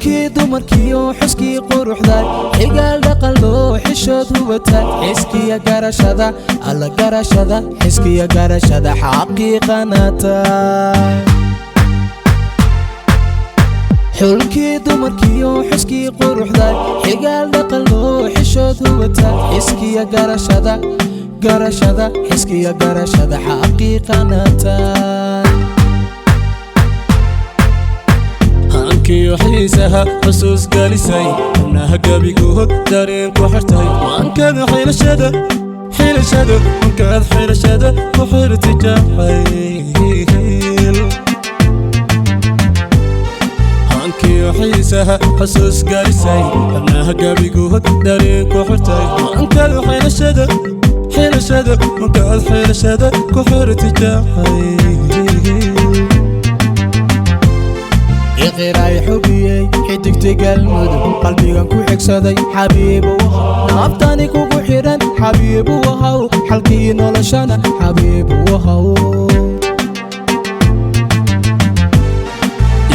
xulkii dumarkiyo xuskii quruxda xigaal dhaqan loo xishood hubata xiskiya garashada alla garashada xiskiya garashada xaqiiqanata xulkii dumarkiyo xuskii quruxda xigaal dhaqan loo xishood hubata xiskiya garashada garashada xiskiya garashada xaqiiqanata hankiyo xiisaha xusuus galisay xubnaha gabigood dareen ku xirtay waankada xilashada wankaad xilashada ku xirti jacayl hankiyo xiisaha xusuus galisay xubnaha gabigood dareen ku xirtay waankada xilashada wankaad xilashada ku xirti jacayl iqiraay xubiyey xidigti galmudug qalbigan ku xigsaday xabiibu naabtani kugu xidhan xabiibu wahaw xalkii noloshana xabiibu wahaw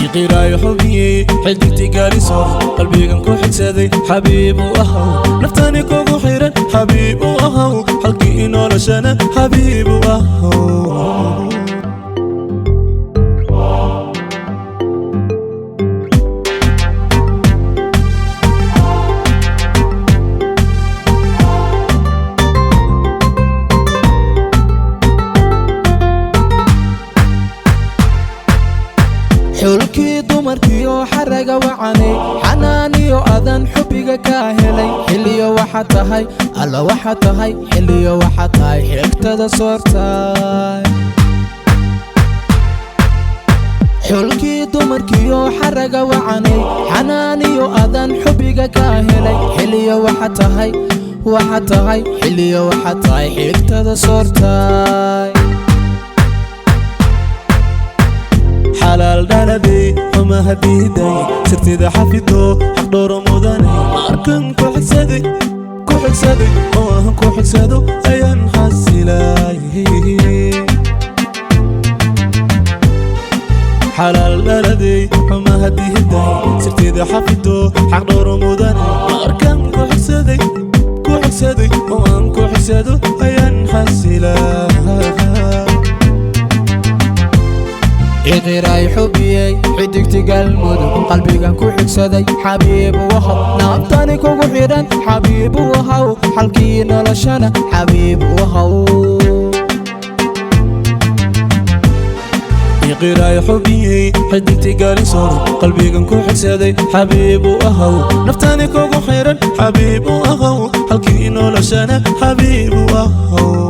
iqiraay xubiyey xidigti galiso qalbigan ku xigsaday xabiibu wahaw naftani kugu xidhan xabiibu wahaw xalkii noloshana xabiibu wahaw xulkii dumarkiyo xaraga wacanay xanaaniyo adan xubbiga ka helay xilliyo waxa tahay alla waxa tahay xilliyo waxa tahay xigtada soortay xulkii dumarkiyo xaraga wacanay xanaaniyo adan xubbiga ka helay xilliyo waxa tahay xilliyo waxa tahay xigtada soortay xalaal dhaladey xumaha diiday sirtida xafido xaq dhowro mudanay markan ku xigsaday oo aan ku xigsado ayaan xasilay xalaal dhaladey xumaha diiday sirtida xafido xaq dhowro mudanay markan ku xigsaday oo aan ku xigsado ayaan xasilay iqiraay xubiyey xidigti galmudug qalbigan ku xigsaday xabiibu wahaw naabtani kugu xidhan xabiibu wahaw xalkii noloshana xabiibu wahaw iqiraay xubiyey xidigti galiso qalbigan ku xigsaday xabiibu wahaw naftani kugu xidhan xabiibu wahaw xalkii noloshana xabiibu wahaw